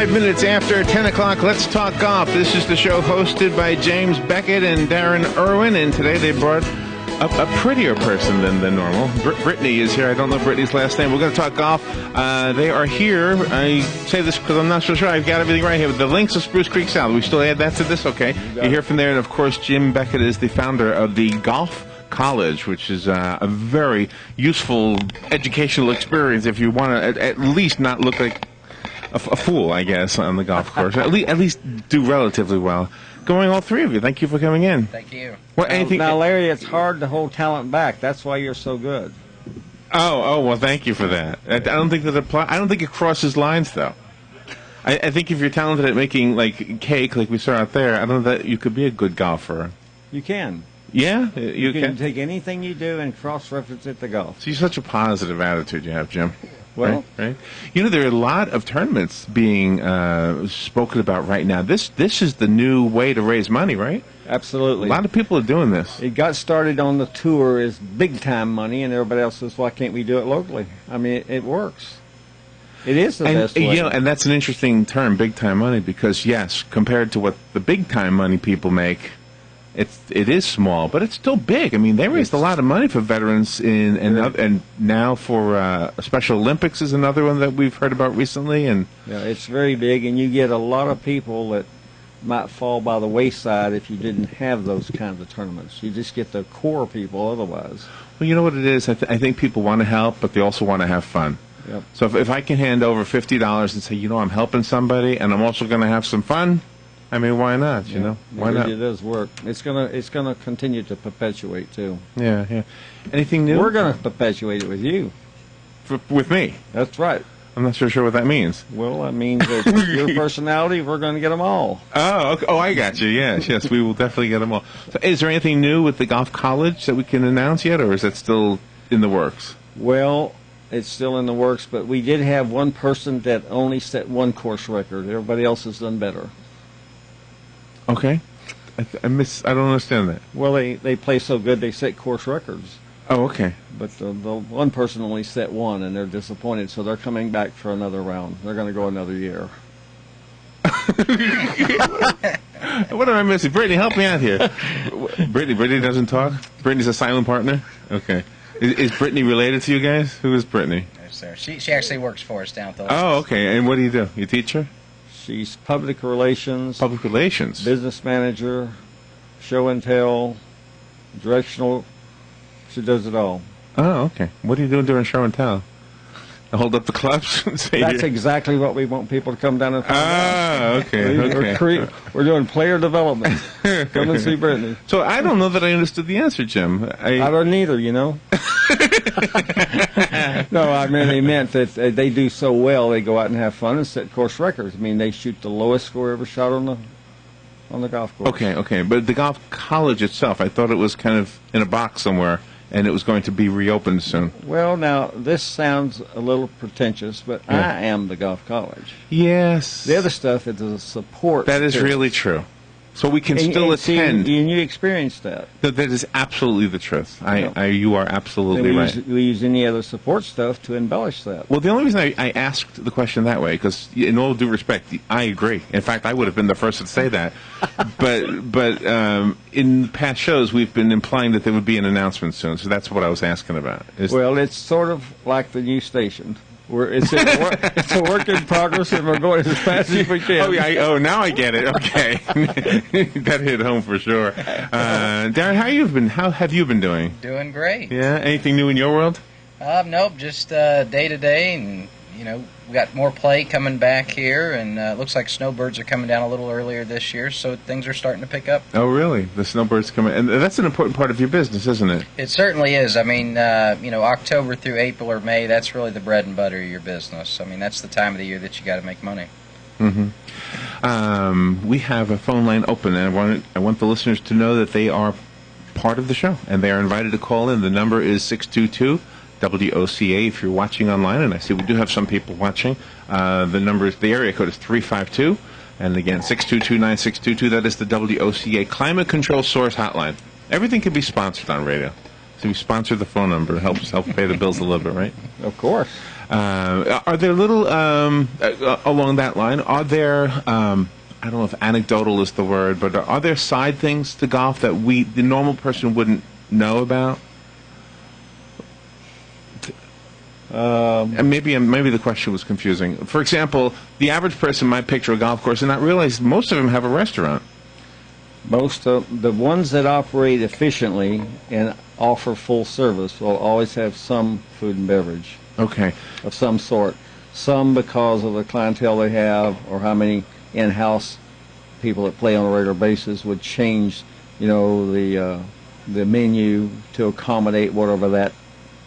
5 minutes after 10 o'clock, let's talk golf. This is the show hosted by James Beckett and Darren Irwin, and today they brought a prettier person than normal. Brittany is here. I don't know Brittany's last name. We're going to talk golf. They are here. I say this because I'm not so sure I've got everything right here. But the links of Spruce Creek South. We still add that to this? Okay. You hear from there. And, of course, Jim Beckett is the founder of the Golf College, which is a very useful educational experience if you want to at least not look like a fool, I guess, on the golf course. At least do relatively well. Good morning, all three of you. Thank you for coming in. Thank you. What, anything? Now, Larry, it's hard to hold talent back. That's why you're so good. Oh, well, thank you for that. I don't think I don't think it crosses lines, though. I think if you're talented at making like cake, like we saw out there, I don't know that you could be a good golfer. You can. Yeah, you can take anything you do and cross-reference it to golf. So you're such a positive attitude you have, Jim. Well, right? You know, there are a lot of tournaments being spoken about right now. This is the new way to raise money, right? Absolutely. A lot of people are doing this. It got started on the tour as big-time money, and everybody else says, why can't we do it locally? I mean, it works. It is the best way. You know, and that's an interesting term, big-time money, because, yes, compared to what the big-time money people make, it is small, but it's still big. I mean, they raised a lot of money for veterans, and now for Special Olympics is another one that we've heard about recently. And yeah, it's very big, and you get a lot of people that might fall by the wayside if you didn't have those kinds of tournaments. You just get the core people otherwise. Well, you know what it is? I think people want to help, but they also want to have fun. Yep. So if I can hand over $50 and say, you know, I'm helping somebody, and I'm also going to have some fun, I mean, why not? You know, why not? It does work. It's gonna continue to perpetuate too. Yeah, yeah. Anything new? We're gonna perpetuate it with you. With me? That's right. I'm not so sure what that means. Well, that means that your personality, we're going to get them all. Oh, okay. Oh, I got you. Yes, we will definitely get them all. So, is there anything new with the golf college that we can announce yet, or is that still in the works? Well, it's still in the works, but we did have one person that only set one course record. Everybody else has done better. Okay. I don't understand that. Well, they play so good they set course records. Oh, okay. But the one person only set one, and they're disappointed, so they're coming back for another round. They're going to go another year. What am I missing? Brittany, help me out here. Brittany doesn't talk? Brittany's a silent partner? Okay. Is Brittany related to you guys? Who is Brittany? No, sir. She actually works for us down at the Oh, okay. And what do you do? You teach her? She's public relations. Public relations. Business manager, show and tell, directional. She does it all. Oh, okay. What are you doing during show and tell? Hold up the clubs? And say That's exactly what we want people to come down and find out. Okay. We're doing player development. Come and see Brittany. So I don't know that I understood the answer, Jim. I don't either, you know. No, I mean, they meant that they do so well, they go out and have fun and set course records. I mean, they shoot the lowest score ever shot on the golf course. Okay. But the golf college itself, I thought it was kind of in a box somewhere, and it was going to be reopened soon. Well, now, this sounds a little pretentious, but I am the golf college. Yes. The other stuff is a support. That is really true. So we can still attend. And you experienced that. That is absolutely the truth. You are absolutely right. We use any other support stuff to embellish that. Well, the only reason I asked the question that way, because in all due respect, I agree. In fact, I would have been the first to say that. but in past shows, we've been implying that there would be an announcement soon. So that's what I was asking about. Well, it's sort of like the new station. It's a work in progress, and we're going as fast as we can. Oh, yeah. Now I get it. Okay. That hit home for sure. Darren, how have you been doing? Doing great. Yeah? Anything new in your world? Nope, just day to day, and we got more play coming back here, and it looks like snowbirds are coming down a little earlier this year, so things are starting to pick up. Oh, really? The snowbirds coming, and that's an important part of your business, isn't it? It certainly is. I mean, October through April or May, that's really the bread and butter of your business. I mean, that's the time of the year that you got to make money. Mm-hmm. We have a phone line open, and I want the listeners to know that they are part of the show, and they are invited to call in. The number is 622 WOCA if you're watching online, and I see we do have some people watching. The area code is 352, and again, 622-9622. That is the WOCA Climate Control Source Hotline. Everything can be sponsored on radio. So you sponsor the phone number. Helps pay the bills a little bit, right? Of course. Are there little along that line? Are there I don't know if anecdotal is the word, but are there side things to golf that the normal person, wouldn't know about? And maybe the question was confusing. For example, the average person might picture a golf course and not realize most of them have a restaurant. Most of the ones that operate efficiently and offer full service will always have some food and beverage. Okay. Of some sort. Some because of the clientele they have or how many in-house people that play on a regular basis would change, the menu to accommodate whatever that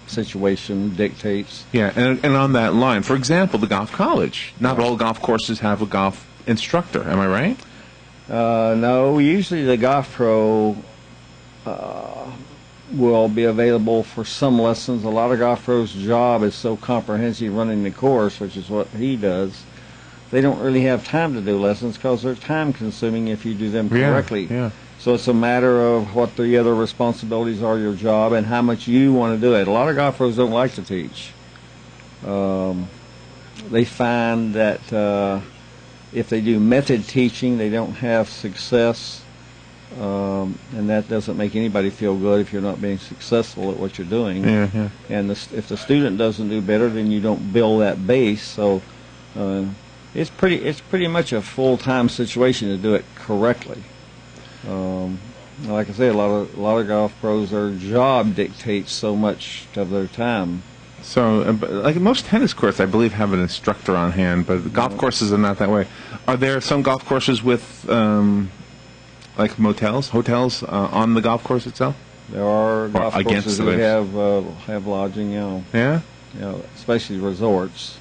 situation dictates. Yeah, and on that line, for example, the golf college. Not all golf courses have a golf instructor. Am I right? No, usually the golf pro will be available for some lessons. A lot of golf pros' job is so comprehensive running the course, which is what he does. They don't really have time to do lessons because they're time consuming if you do them correctly. Yeah. So it's a matter of what the other responsibilities are of your job and how much you want to do it. A lot of golf pros don't like to teach. They find that if they do method teaching, they don't have success, and that doesn't make anybody feel good if you're not being successful at what you're doing. Yeah. And if the student doesn't do better, then you don't build that base. So it's pretty much a full-time situation to do it correctly. Like I say, a lot of golf pros, their job dictates so much of their time. So, like most tennis courts, I believe, have an instructor on hand, but golf courses are not that way. Are there some golf courses with, like hotels on the golf course itself? There are golf courses that have lodging, Yeah? Especially resorts.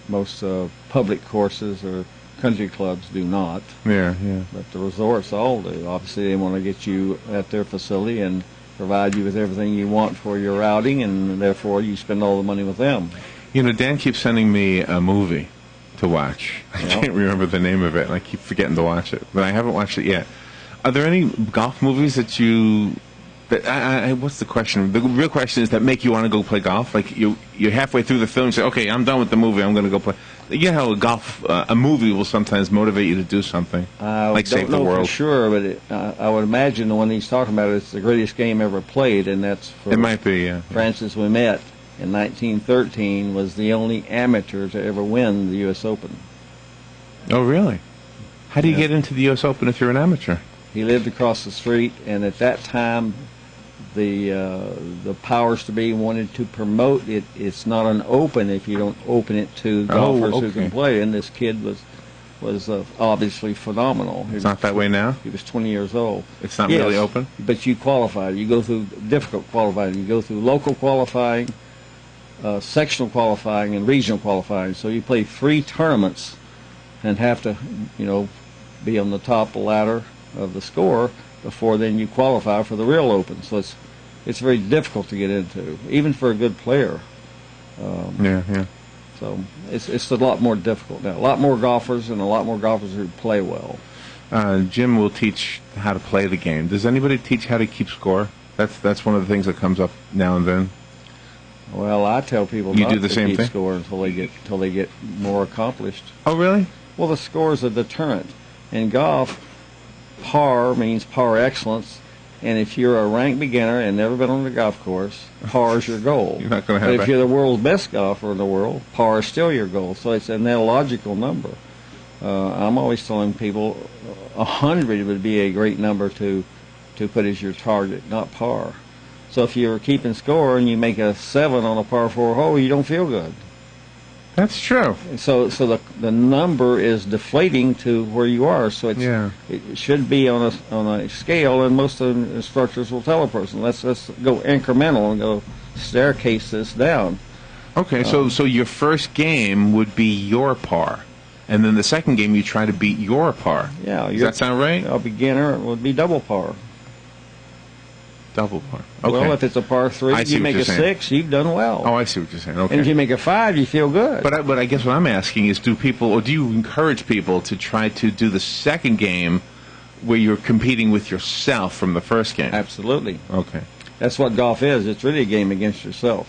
Most public courses or country clubs do not. Yeah. But the resorts all do. Obviously, they want to get you at their facility and provide you with everything you want for your outing, and therefore you spend all the money with them. Dan keeps sending me a movie to watch. I can't remember the name of it, and I keep forgetting to watch it, but I haven't watched it yet. Are there any golf movies that what's the question? The real question is that make you want to go play golf? Like you're halfway through the film, you say, okay, I'm done with the movie, I'm going to go play. You know how a movie will sometimes motivate you to do something, like Save the World. I don't know for sure, but I would imagine the one he's talking about is the greatest game ever played, and that's for it might be, yeah. Francis Ouimet in 1913 was the only amateur to ever win the U.S. Open. Oh, really? How do you get into the U.S. Open if you're an amateur? He lived across the street, and at that time, the powers to be wanted to promote it. It's not an open if you don't open it to golfers who can play. And this kid was obviously phenomenal. It's not that way now? He was 20 years old. It's not really open? But you qualify. You go through difficult qualifying. You go through local qualifying, sectional qualifying, and regional qualifying. So you play 3 tournaments and have to, be on the top ladder of the score before then you qualify for the real open. So it's very difficult to get into, even for a good player. So it's a lot more difficult now. A lot more golfers and a lot more golfers who play well. Jim will teach how to play the game. Does anybody teach how to keep score? That's one of the things that comes up now and then. Well, I tell people you not do the to same keep thing? score until they get more accomplished. Oh, really? Well, the score is a deterrent. In golf, par means par excellence, and if you're a ranked beginner and never been on the golf course, par is your goal. You're not going to have But if you're the world's best golfer in the world, par is still your goal. So it's an illogical number. I'm always telling people 100 would be a great number to put as your target, not par. So if you're keeping score and you make a 7 on a par 4 hole, you don't feel good. That's true. So the number is deflating to where you are. So it should be on a scale, and most of the instructors will tell a person, let's go incremental and go staircase this down. Okay, so your first game would be your par, and then the second game you try to beat your par. Yeah. Does that sound right? A beginner would be double par. Double par. Okay. Well, if it's a par 3, you make a 6, you've done well. Oh, I see what you're saying. Okay. And if you make a 5, you feel good. But I guess what I'm asking is, do you encourage people to try to do the second game where you're competing with yourself from the first game? Absolutely. Okay. That's what golf is. It's really a game against yourself.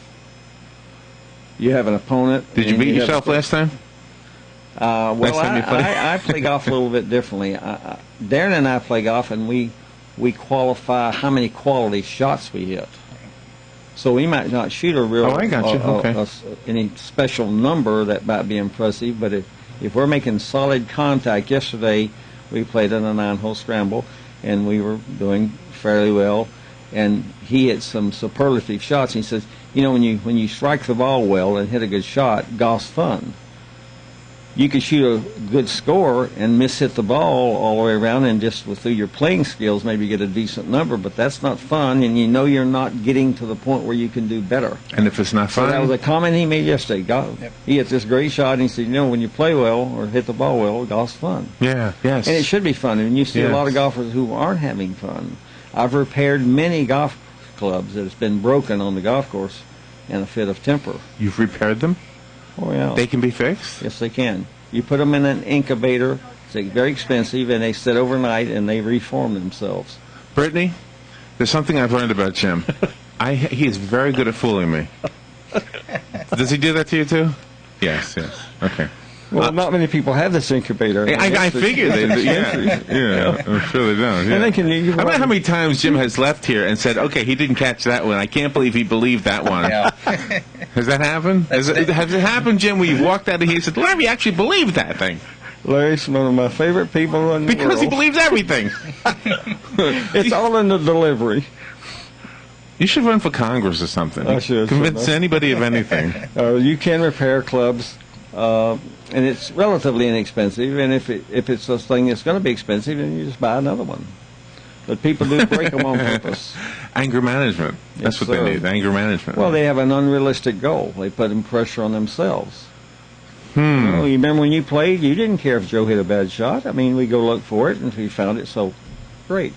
You have an opponent. Did you beat yourself last time? Well, I play golf a little bit differently. Darren and I play golf, and we qualify how many quality shots we hit. So we might not shoot a real I got you. Okay. Any special number that might be impressive, but if we're making solid contact, yesterday we played in a 9-hole scramble, and we were doing fairly well, and he hit some superlative shots. He says, when you strike the ball well and hit a good shot, golf's fun. You could shoot a good score and miss-hit the ball all the way around and just through your playing skills maybe get a decent number, but that's not fun, and you're not getting to the point where you can do better. And if it's not fun? So that was a comment he made yesterday. Yep. He hit this great shot, and he said, when you play well or hit the ball well, golf's fun. Yeah, yes. And it should be fun, and you see Yes. a lot of golfers who aren't having fun. I've repaired many golf clubs that have been broken on the golf course in a fit of temper. You've repaired them? Oh, yeah. They can be fixed? Yes, they can. You put them in an incubator. It's very expensive, and they sit overnight, and they reform themselves. Brittany, there's something I've learned about Jim. He is very good at fooling me. Does he do that to you, too? Yes. Okay. Well, not many people have this incubator. I figured they do. Yeah, I'm sure they don't. Yeah. And they can, I don't know how many times Jim has left here and said, okay, he didn't catch that one. I can't believe he believed that one. Yeah. Has that happened? Has it happened, Jim, where you walked out of here and said, Larry actually believed that thing? Larry's one of my favorite people in the world. Because he believes everything. It's all in the delivery. You should run for Congress or something. I should. Convince anybody of anything. You can repair clubs. And it's relatively inexpensive, and if it's a thing that's going to be expensive, then you just buy another one. But people do break them on purpose. Anger management. That's Yes, what sir. they need, anger management. Well, they have an unrealistic goal. They put pressure on themselves. You remember when you played, you didn't care if Joe hit a bad shot. I mean, we go look for it, and if we found it, so great.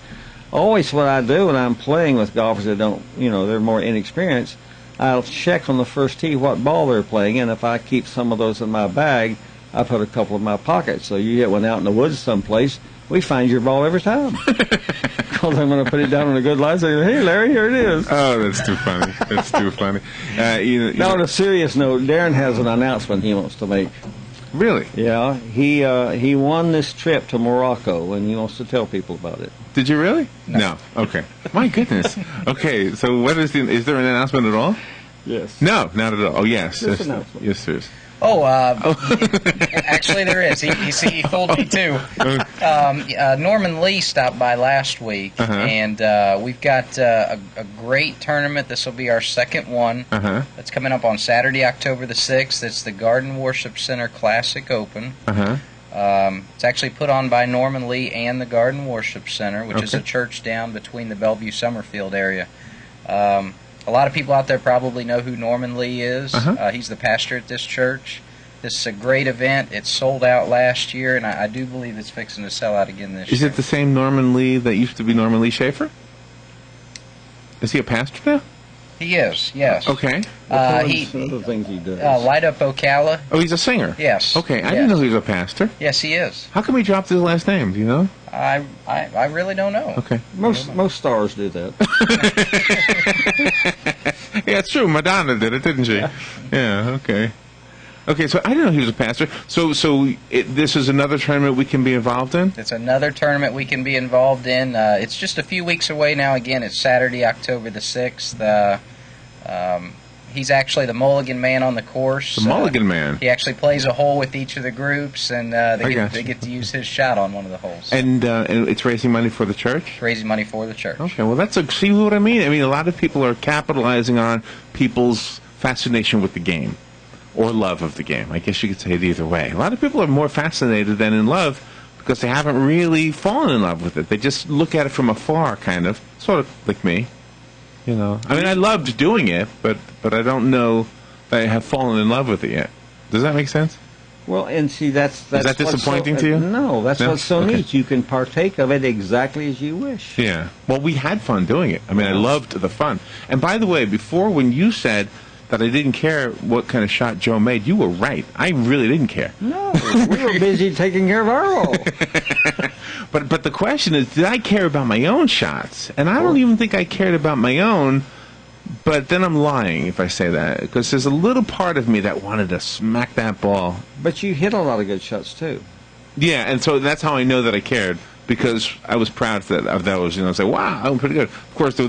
Always what I do when I'm playing with golfers that don't, they're more inexperienced, I'll check on the first tee what ball they're playing, and if I keep some of those in my bag, I put a couple in my pocket. So you hit one out in the woods someplace, we find your ball every time. Because I'm going to put it down on a good line and say, hey, Larry, here it is. Oh, that's too funny. That's too funny. Now, on a serious note, Darren has an announcement he wants to make. Really? Yeah, he won this trip to Morocco, and he wants to tell people about it. Did you really? No. Okay. My goodness. Okay, so is there an announcement at all? Yes. No, not at all. Oh, yes. Just an announcement. Yes, there is. Actually there is. He fooled me too. Norman Lee stopped by last week, and we've got a great tournament. This will be our second one. That's coming up on Saturday, October the 6th. It's the Garden Worship Center Classic Open. It's actually put on by Norman Lee and the Garden Worship Center, which is a church down between the Bellevue-Summerfield area. A lot of people out there probably know who Norman Lee is. He's the pastor at this church. This is a great event. It sold out last year, and I do believe it's fixing to sell out again this year. Is it the same Norman Lee that used to be Norman Lee Schaefer? Is he a pastor now? He is, yes. Okay. Some of the things he does. Light Up Ocala. Oh, he's a singer? Yes. Okay, I didn't know he was a pastor. Yes, he is. How come he dropped his last name? Do you know? I really don't know. Okay. Most stars do that. Yeah, it's true. Madonna did it, didn't she? Yeah, okay. Okay, so I didn't know he was a pastor. So this is another tournament we can be involved in? It's another tournament we can be involved in. It's just a few weeks away now. Again, it's Saturday, October the 6th. He's actually the mulligan man on the course. The mulligan man? He actually plays a hole with each of the groups, and they get to use his shot on one of the holes. And it's raising money for the church? Raising money for the church. Okay, well, see what I mean? I mean, a lot of people are capitalizing on people's fascination with the game. Or love of the game. I guess you could say it either way. A lot of people are more fascinated than in love because they haven't really fallen in love with it. They just look at it from afar, kind of. Sort of like me. I mean, I loved doing it, but I don't know that I have fallen in love with it yet. Does that make sense? Well, and see, that's Is that disappointing to you? No, that's what's so Okay. neat. You can partake of it exactly as you wish. Yeah. Well, we had fun doing it. I mean, I loved the fun. And by the way, before when you said that I didn't care what kind of shot Joe made. You were right. I really didn't care. No, we were busy taking care of our role. But the question is, did I care about my own shots? And I don't even think I cared about my own, but then I'm lying if I say that, because there's a little part of me that wanted to smack that ball. But you hit a lot of good shots, too. Yeah, and so that's how I know that I cared, because I was proud of those. You know, say, wow, I'm pretty good. Of course,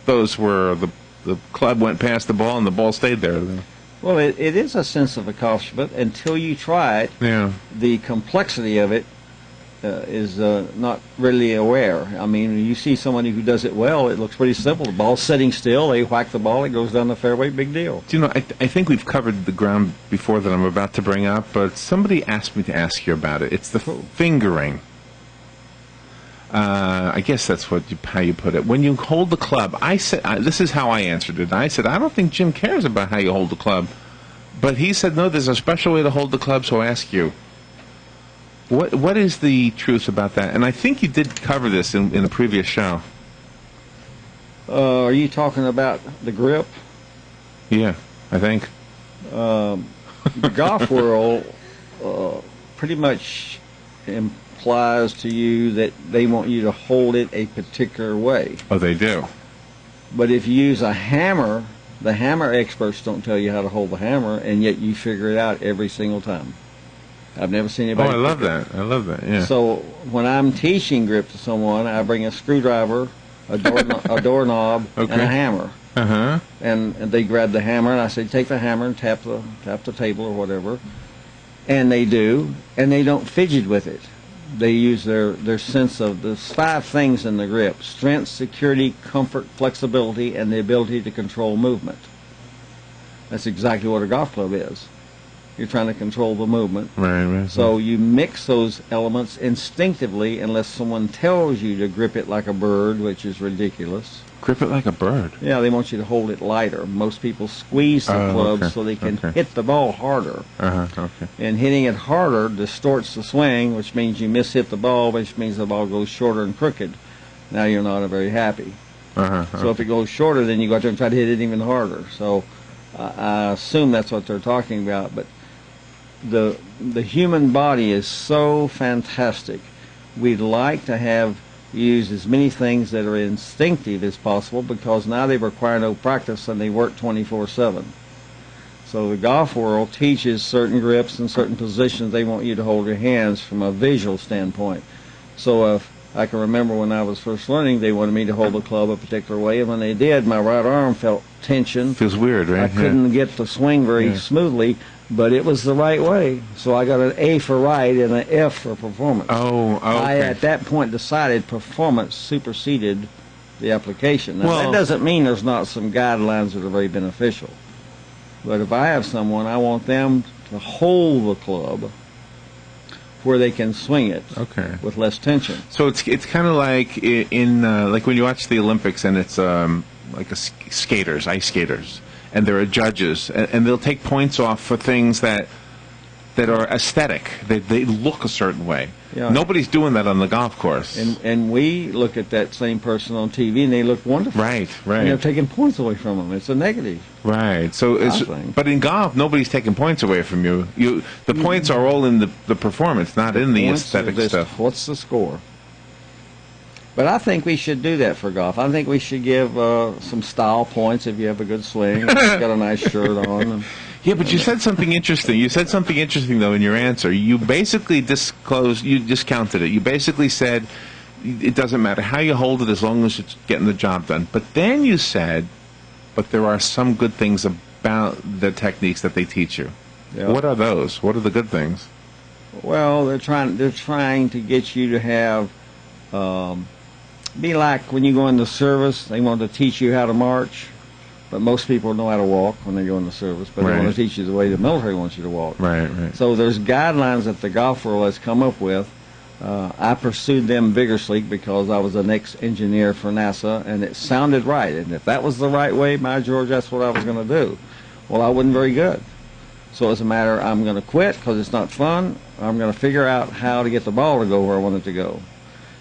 those were the club went past the ball and the ball stayed there. Well, it is a sense of accomplishment until you try it. Yeah. The complexity of it is not really aware. I mean, when you see somebody who does it well, it looks pretty simple. The ball's sitting still, they whack the ball, it goes down the fairway, big deal. Do you know, I think we've covered the ground before that I'm about to bring up, but somebody asked me to ask you about it. It's the fingering. I guess that's how you put it. When you hold the club, I said, this is how I answered it. I said, I don't think Jim cares about how you hold the club. But he said, no, there's a special way to hold the club, so I ask you. What is the truth about that? And I think you did cover this in a previous show. Are you talking about the grip? Yeah, I think. The golf world pretty much implies to you that they want you to hold it a particular way. Oh, they do. But if you use a hammer, the hammer experts don't tell you how to hold the hammer, and yet you figure it out every single time. I've never seen anybody. Oh, I love that. I love that. Yeah. So when I'm teaching grip to someone, I bring a screwdriver, a doorknob, okay, and a hammer. Uh-huh. And they grab the hammer, and I say, take the hammer and tap the table or whatever. And they do, and they don't fidget with it. They use their sense of the 5 things in the grip: strength, security, comfort, flexibility, and the ability to control movement. That's exactly what a golf club is. You're trying to control the movement. Right. So you mix those elements instinctively unless someone tells you to grip it like a bird, which is ridiculous. Grip it like a bird? Yeah, they want you to hold it lighter. Most people squeeze the club so they can hit the ball harder. Okay. And hitting it harder distorts the swing, which means you mishit the ball, which means the ball goes shorter and crooked. Now you're not very happy. So if it goes shorter, then you go out there and try to hit it even harder. So I assume that's what they're talking about, but the human body is so fantastic. We'd like to have used as many things that are instinctive as possible, because now they require no practice and they work 24/7. So the golf world teaches certain grips and certain positions they want you to hold your hands from a visual standpoint. So if I can remember when I was first learning, they wanted me to hold the club a particular way, and when they did, my right arm felt tension. Feels weird, right? I couldn't get the swing very smoothly, but it was the right way. So I got an A for right and an F for performance. Oh, okay. I, at that point, decided performance superseded the application. Now, that doesn't mean there's not some guidelines that are very beneficial. But if I have someone, I want them to hold the club where they can swing it with less tension. So it's kind of like in like when you watch the Olympics, and it's like skaters, ice skaters, and there are judges, and they'll take points off for things that are aesthetic. They look a certain way. Yeah. Nobody's doing that on the golf course. And we look at that same person on TV, and they look wonderful. Right. And they're taking points away from them. It's a negative. Right. So but in golf, nobody's taking points away from you. The points are all in the performance, not in the aesthetic stuff. What's the score? But I think we should do that for golf. I think we should give some style points if you have a good swing, and you've got a nice shirt on. Yeah, but you said something interesting. You said something interesting, though, in your answer. You basically discounted it. You basically said it doesn't matter how you hold it as long as it's getting the job done. But then you said, but there are some good things about the techniques that they teach you. Yeah. What are those? What are the good things? Well, they're trying to get you to have be like when you go into service. They want to teach you how to march. But most people know how to walk when they go into service, but they want to teach you the way the military wants you to walk. Right. So there's guidelines that the golf world has come up with. I pursued them vigorously because I was an ex-engineer for NASA, and it sounded right. And if that was the right way, by George, that's what I was going to do. Well, I wasn't very good. So as a matter, I'm going to quit because it's not fun. I'm going to figure out how to get the ball to go where I want it to go.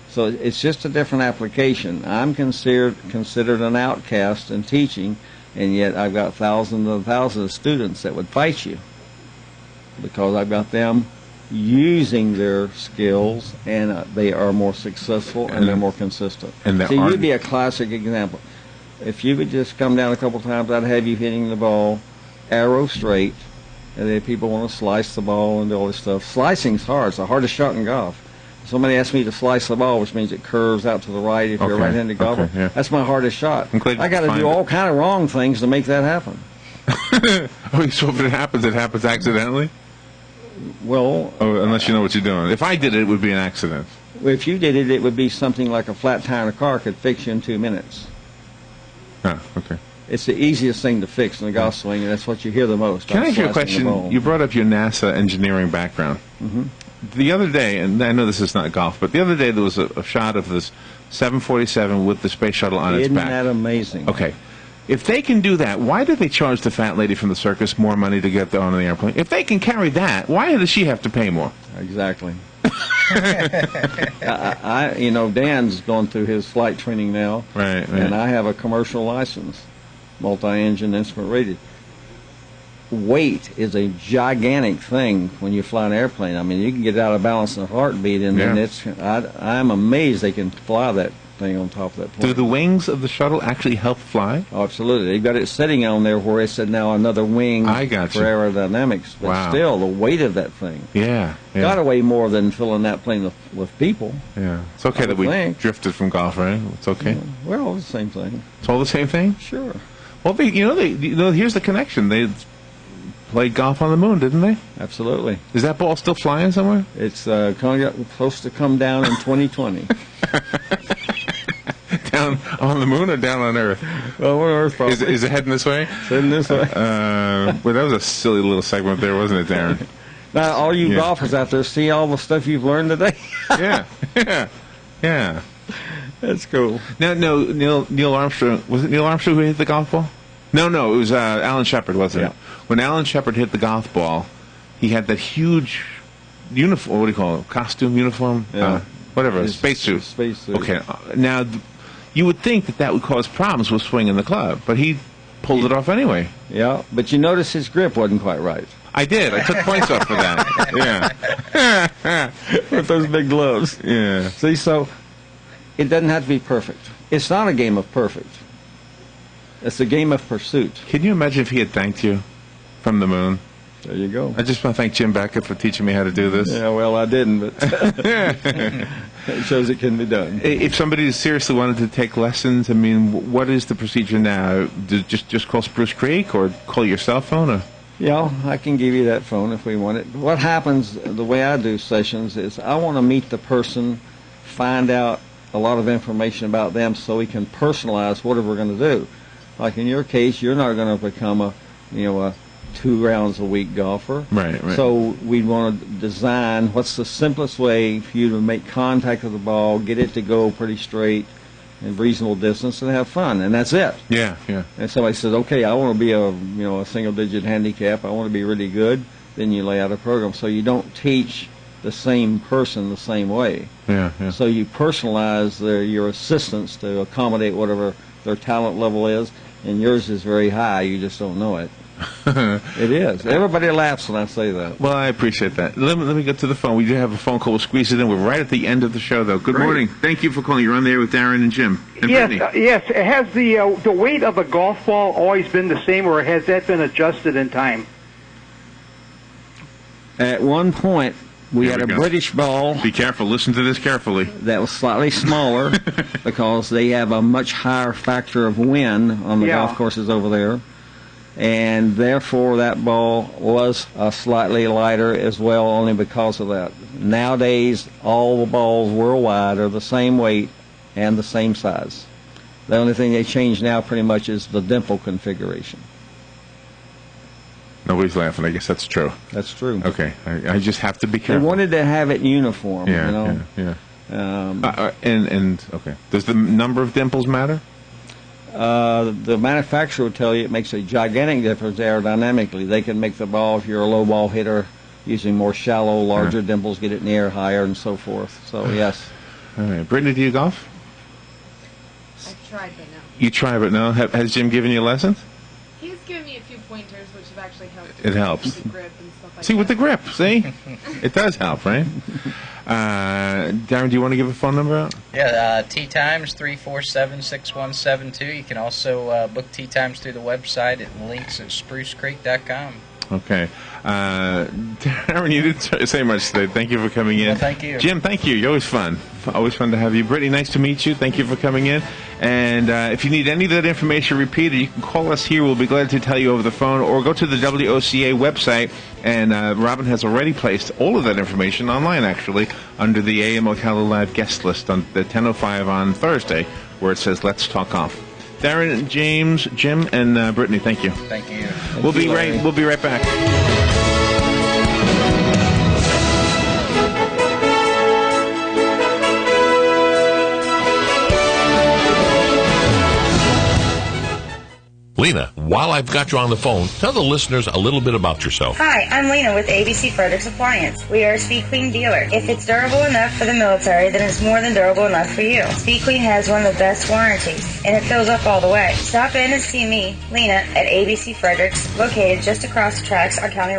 So it's just a different application. I'm considered an outcast in teaching and yet I've got thousands of students that would fight you because I've got them using their skills, and they are more successful and they're more consistent. And so you'd be a classic example. If you would just come down a couple times, I'd have you hitting the ball arrow straight, and then people want to slice the ball and do all this stuff. Slicing's hard. It's the hardest shot in golf. Somebody asked me to slice the ball, which means it curves out to the right if you're a right-handed golfer. Okay, yeah. That's my hardest shot. I got to do all kind of wrong things to make that happen. So if it happens accidentally? Well... unless you know what you're doing. If I did it, it would be an accident. If you did it, it would be something like a flat tire in a car could fix you in 2 minutes. Oh, okay. It's the easiest thing to fix in the golf swing, and that's what you hear the most. Can I ask you a question? You brought up your NASA engineering background. Mm-hmm. The other day, and I know this is not golf, but the other day there was a shot of this 747 with the space shuttle on its back. Isn't that amazing? Okay. If they can do that, why do they charge the fat lady from the circus more money to get on the airplane? If they can carry that, why does she have to pay more? Exactly. Dan's going through his flight training now. Right. And I have a commercial license, multi-engine instrument rated. Weight is a gigantic thing when you fly an airplane. I mean, you can get out of balance in a heartbeat, and then I'm amazed they can fly that thing on top of that plane. Do the wings of the shuttle actually help fly? Oh, absolutely. They've got it sitting on there where it's now another wing for aerodynamics. But still, the weight of that thing. Yeah. Got to weigh more than filling that plane with people. Yeah. It's okay that we drifted from golf, right? It's okay. Yeah. Well, it's the same thing. It's all the same thing? Sure. Well, here's the connection. They played golf on the moon, didn't they? Absolutely. Is that ball still flying somewhere? It's supposed to come down in 2020. Down on the moon or down on Earth? Well, on Earth, probably. Is it heading this way? It's heading this way. Well, that was a silly little segment there, wasn't it, Darren? Now, all you golfers out there, see all the stuff you've learned today? Yeah. That's cool. No, Neil Armstrong, was it Neil Armstrong who hit the golf ball? No, it was Alan Shepard, wasn't it? When Alan Shepard hit the golf ball, he had that huge uniform, what do you call it, costume, uniform? Yeah. Whatever, spacesuit. Okay, now, you would think that would cause problems with swinging the club, but he pulled it off anyway. Yeah, but you notice his grip wasn't quite right. I did. I took points off for that. Yeah. With those big gloves. Yeah. See, so it doesn't have to be perfect. It's not a game of perfect. It's a game of pursuit. Can you imagine if he had thanked you from the moon? There you go. I just want to thank Jim Beckett for teaching me how to do this. Yeah, well, I didn't, but it shows it can be done. If somebody seriously wanted to take lessons, I mean, what is the procedure now? Just call Spruce Creek or call your cell phone? Or? Yeah, I can give you that phone if we want it. What happens, the way I do sessions, is I want to meet the person, find out a lot of information about them so we can personalize whatever we're going to do. Like in your case, you're not going to become a 2 rounds a week golfer. Right. So we want to design what's the simplest way for you to make contact with the ball, get it to go pretty straight in reasonable distance, and have fun, and that's it. Yeah. And somebody says, okay, I want to be a single-digit handicap, I want to be really good, then you lay out a program. So you don't teach the same person the same way. Yeah. So you personalize your assistants to accommodate whatever their talent level is, and yours is very high, you just don't know it. It is. Everybody laughs when I say that. Well, I appreciate that. Let me get to the phone. We do have a phone call. We'll squeeze it in. We're right at the end of the show, though. Good morning. Thank you for calling. You're on there with Darren and Jim. And yes. Has the weight of a golf ball always been the same, or has that been adjusted in time? At one point, we had a British ball. Be careful. Listen to this carefully. That was slightly smaller because they have a much higher factor of wind on the golf courses over there. And therefore that ball was slightly lighter as well, only because of that. Nowadays, all the balls worldwide are the same weight and the same size. The only thing they change now pretty much is the dimple configuration. Nobody's laughing. I guess that's true. That's true. Okay. I just have to be careful. They wanted to have it uniform, Yeah. Okay. Does the number of dimples matter? The manufacturer will tell you it makes a gigantic difference aerodynamically. They can make the ball, if you're a low ball hitter, using more shallow, larger dimples, get it in the air higher, and so forth. So, yes. All right. Brittany, do you golf? I've tried, but no. You try, but no? Has Jim given you lessons? pointers, which have actually helped. It helps. The grip and stuff like See, that. with the grip, see? It does help, right? Darren, do you want to give a phone number out? Yeah, Tea Times 347-6172. You can also book Tea Times through the website at links at sprucecreek.com. Okay. Darren, you didn't say much today. Thank you for coming in. Well, thank you. Jim, thank you. You're always fun. Always fun to have you. Brittany, nice to meet you. Thank you for coming in. And if you need any of that information repeated, you can call us here. We'll be glad to tell you over the phone, or go to the WOCA website, and Robin has already placed all of that information online, actually, under the AM Ocala Live guest list on the 10:05 on Thursday, where it says Let's Talk Off. Darren, James, Jim, and Brittany, thank you. Thank you. We'll be right back. Lena, while I've got you on the phone, tell the listeners a little bit about yourself. Hi, I'm Lena with ABC Fredericks Appliance. We are a Speed Queen dealer. If it's durable enough for the military, then it's more than durable enough for you. Speed Queen has one of the best warranties, and it fills up all the way. Stop in and see me, Lena, at ABC Fredericks, located just across the tracks on County Road.